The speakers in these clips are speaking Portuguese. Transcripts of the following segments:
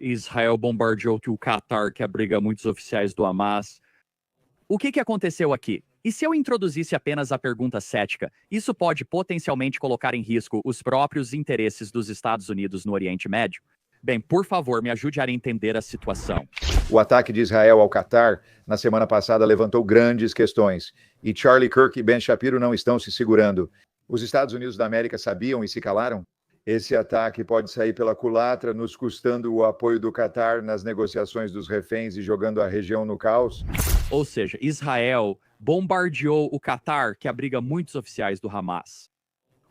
Israel bombardeou o Catar, que abriga muitos oficiais do Hamas. O que aconteceu aqui? E se eu introduzisse apenas a pergunta cética, isso pode potencialmente colocar em risco os próprios interesses dos Estados Unidos no Oriente Médio? Bem, por favor, me ajude a entender a situação. O ataque de Israel ao Catar na semana passada levantou grandes questões. E Charlie Kirk e Ben Shapiro não estão se segurando. Os Estados Unidos da América sabiam e se calaram? Esse ataque pode sair pela culatra, nos custando o apoio do Catar nas negociações dos reféns e jogando a região no caos? Ou seja, Israel bombardeou o Catar, que abriga muitos oficiais do Hamas.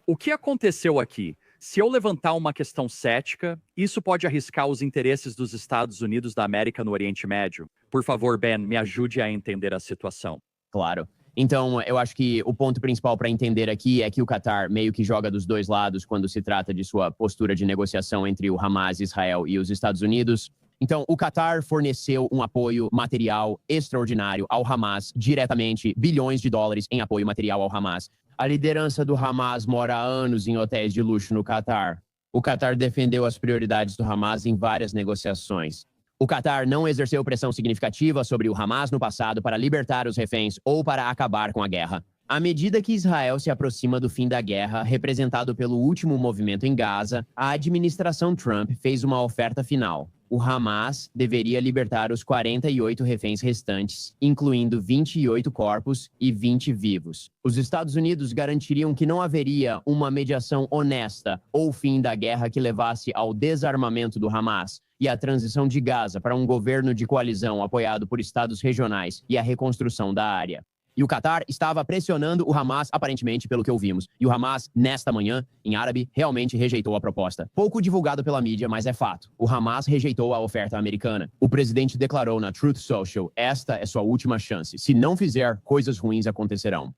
O que aconteceu aqui? Se eu levantar uma questão cética, isso pode arriscar os interesses dos Estados Unidos da América no Oriente Médio? Por favor, Ben, me ajude a entender a situação. Claro. Então, eu acho que o ponto principal para entender aqui é que o Catar meio que joga dos dois lados quando se trata de sua postura de negociação entre o Hamas, Israel e os Estados Unidos. Então, o Catar forneceu um apoio material extraordinário ao Hamas, diretamente bilhões de dólares em apoio material ao Hamas. A liderança do Hamas mora há anos em hotéis de luxo no Catar. O Catar defendeu as prioridades do Hamas em várias negociações. O Catar não exerceu pressão significativa sobre o Hamas no passado para libertar os reféns ou para acabar com a guerra. À medida que Israel se aproxima do fim da guerra, representado pelo último movimento em Gaza, a administração Trump fez uma oferta final. O Hamas deveria libertar os 48 reféns restantes, incluindo 28 corpos e 20 vivos. Os Estados Unidos garantiriam que não haveria uma mediação honesta ou fim da guerra que levasse ao desarmamento do Hamas e à transição de Gaza para um governo de coalizão apoiado por estados regionais e a reconstrução da área. E o Catar estava pressionando o Hamas, aparentemente, pelo que ouvimos. E o Hamas, nesta manhã, em árabe, realmente rejeitou a proposta. Pouco divulgado pela mídia, mas é fato. O Hamas rejeitou a oferta americana. O presidente declarou na Truth Social: esta é sua última chance. Se não fizer, coisas ruins acontecerão.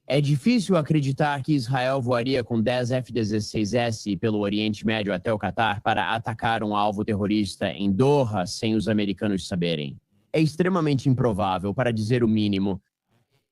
É difícil acreditar que Israel voaria com 10 F-16S pelo Oriente Médio até o Catar para atacar um alvo terrorista em Doha sem os americanos saberem. É extremamente improvável, para dizer o mínimo.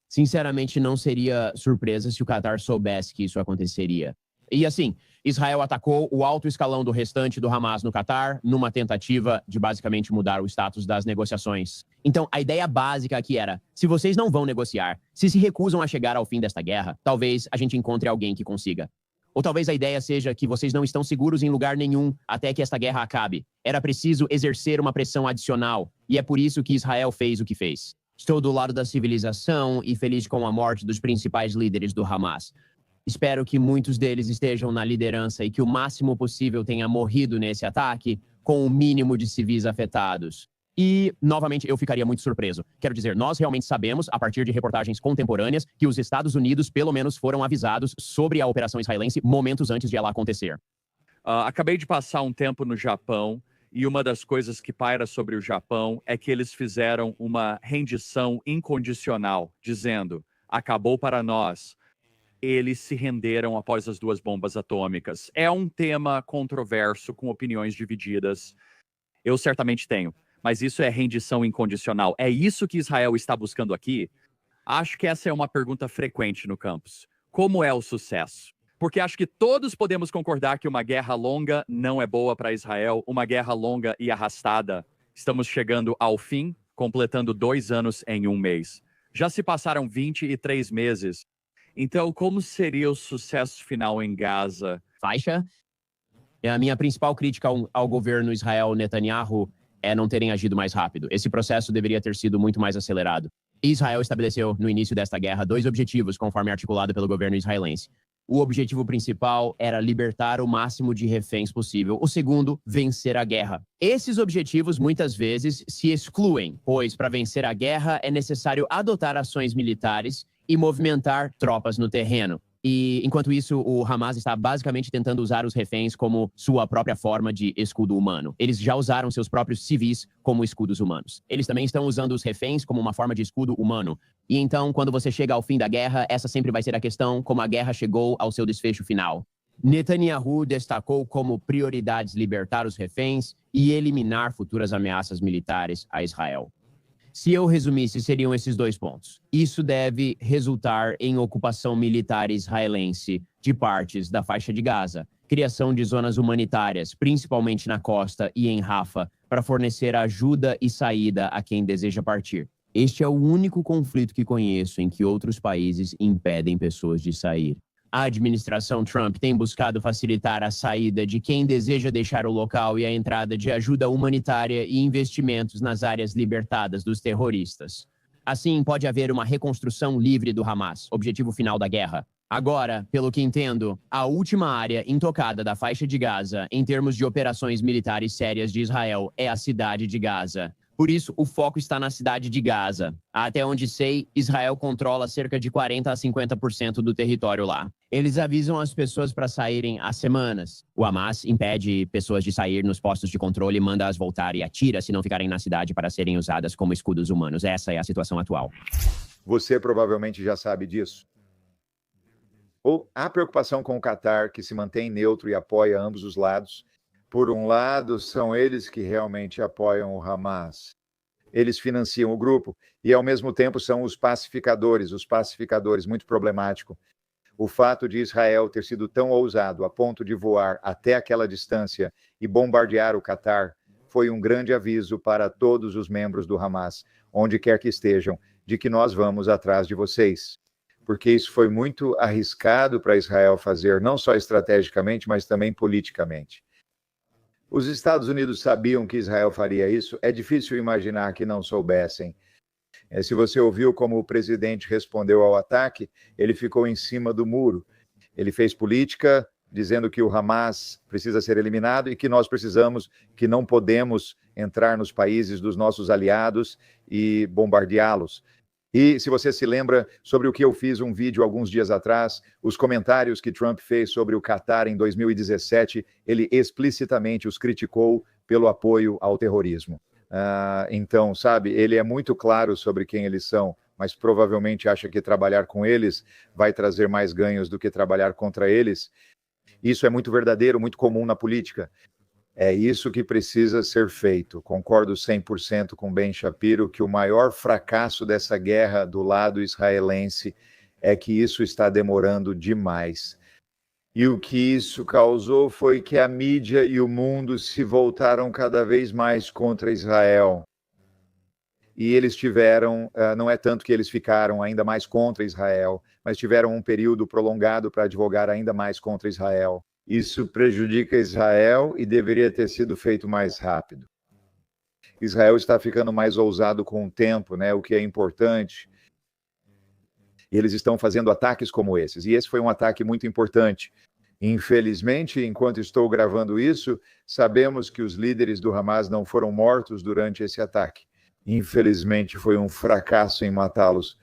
Sinceramente, não seria surpresa se o Catar soubesse que isso aconteceria. E assim, Israel atacou o alto escalão do restante do Hamas no Catar, numa tentativa de basicamente mudar o status das negociações. Então, a ideia básica aqui era: se vocês não vão negociar, se recusam a chegar ao fim desta guerra, talvez a gente encontre alguém que consiga. Ou talvez a ideia seja que vocês não estão seguros em lugar nenhum até que esta guerra acabe. Era preciso exercer uma pressão adicional, e é por isso que Israel fez o que fez. Estou do lado da civilização e feliz com a morte dos principais líderes do Hamas. Espero que muitos deles estejam na liderança e que o máximo possível tenha morrido nesse ataque, com o mínimo de civis afetados. E, novamente, eu ficaria muito surpreso. Quero dizer, nós realmente sabemos, a partir de reportagens contemporâneas, que os Estados Unidos, pelo menos, foram avisados sobre a operação israelense momentos antes de ela acontecer. Acabei de passar um tempo no Japão. E uma das coisas que paira sobre o Japão é que eles fizeram uma rendição incondicional, dizendo: acabou para nós. Eles se renderam após as 2 bombas atômicas. É um tema controverso, com opiniões divididas. Eu certamente tenho. Mas isso é rendição incondicional. É isso que Israel está buscando aqui? Acho que essa é uma pergunta frequente no campus. Como é o sucesso? Porque acho que todos podemos concordar que uma guerra longa não é boa para Israel, uma guerra longa e arrastada. Estamos chegando ao fim, completando 2 anos em 1 mês. Já se passaram 23 meses. Então, como seria o sucesso final em Gaza? Faixa? A minha principal crítica ao governo Israel Netanyahu é não terem agido mais rápido. Esse processo deveria ter sido muito mais acelerado. Israel estabeleceu, no início desta guerra, 2 objetivos, conforme articulado pelo governo israelense. O objetivo principal era libertar o máximo de reféns possível. O segundo, vencer a guerra. Esses objetivos, muitas vezes, se excluem, pois, para vencer a guerra, é necessário adotar ações militares e movimentar tropas no terreno. E, enquanto isso, o Hamas está basicamente tentando usar os reféns como sua própria forma de escudo humano. Eles já usaram seus próprios civis como escudos humanos. Eles também estão usando os reféns como uma forma de escudo humano. E então, quando você chega ao fim da guerra, essa sempre vai ser a questão: como a guerra chegou ao seu desfecho final. Netanyahu destacou como prioridades libertar os reféns e eliminar futuras ameaças militares a Israel. Se eu resumisse, seriam esses dois pontos. Isso deve resultar em ocupação militar israelense de partes da faixa de Gaza, criação de zonas humanitárias, principalmente na costa e em Rafah, para fornecer ajuda e saída a quem deseja partir. Este é o único conflito que conheço em que outros países impedem pessoas de sair. A administração Trump tem buscado facilitar a saída de quem deseja deixar o local e a entrada de ajuda humanitária e investimentos nas áreas libertadas dos terroristas. Assim, pode haver uma reconstrução livre do Hamas, objetivo final da guerra. Agora, pelo que entendo, a última área intocada da faixa de Gaza, em termos de operações militares sérias de Israel, é a cidade de Gaza. Por isso, o foco está na cidade de Gaza. Até onde sei, Israel controla cerca de 40% a 50% do território lá. Eles avisam as pessoas para saírem há semanas. O Hamas impede pessoas de sair nos postos de controle, manda-as voltar e atira se não ficarem na cidade para serem usadas como escudos humanos. Essa é a situação atual. Você provavelmente já sabe disso. Ou há preocupação com o Catar, que se mantém neutro e apoia ambos os lados. Por um lado, são eles que realmente apoiam o Hamas. Eles financiam o grupo e, ao mesmo tempo, são os pacificadores, muito problemático. O fato de Israel ter sido tão ousado a ponto de voar até aquela distância e bombardear o Catar foi um grande aviso para todos os membros do Hamas, onde quer que estejam, de que nós vamos atrás de vocês. Porque isso foi muito arriscado para Israel fazer, não só estrategicamente, mas também politicamente. Os Estados Unidos sabiam que Israel faria isso, é difícil imaginar que não soubessem. Se você ouviu como o presidente respondeu ao ataque, ele ficou em cima do muro. Ele fez política, dizendo que o Hamas precisa ser eliminado e que nós precisamos, que não podemos entrar nos países dos nossos aliados e bombardeá-los. E se você se lembra sobre o que eu fiz um vídeo alguns dias atrás, os comentários que Trump fez sobre o Catar em 2017, ele explicitamente os criticou pelo apoio ao terrorismo. Então, sabe, ele é muito claro sobre quem eles são, mas provavelmente acha que trabalhar com eles vai trazer mais ganhos do que trabalhar contra eles. Isso é muito verdadeiro, muito comum na política. É isso que precisa ser feito. Concordo 100% com Ben Shapiro que o maior fracasso dessa guerra do lado israelense é que isso está demorando demais. E o que isso causou foi que a mídia e o mundo se voltaram cada vez mais contra Israel. E eles tiveram, não é tanto que eles ficaram ainda mais contra Israel, mas tiveram um período prolongado para advogar ainda mais contra Israel. Isso prejudica Israel e deveria ter sido feito mais rápido. Israel está ficando mais ousado com o tempo, né? O que é importante. E eles estão fazendo ataques como esses. E esse foi um ataque muito importante. Infelizmente, enquanto estou gravando isso, sabemos que os líderes do Hamas não foram mortos durante esse ataque. Infelizmente, foi um fracasso em matá-los.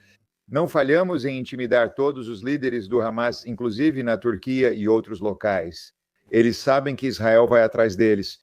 Não falhamos em intimidar todos os líderes do Hamas, inclusive na Turquia e outros locais. Eles sabem que Israel vai atrás deles.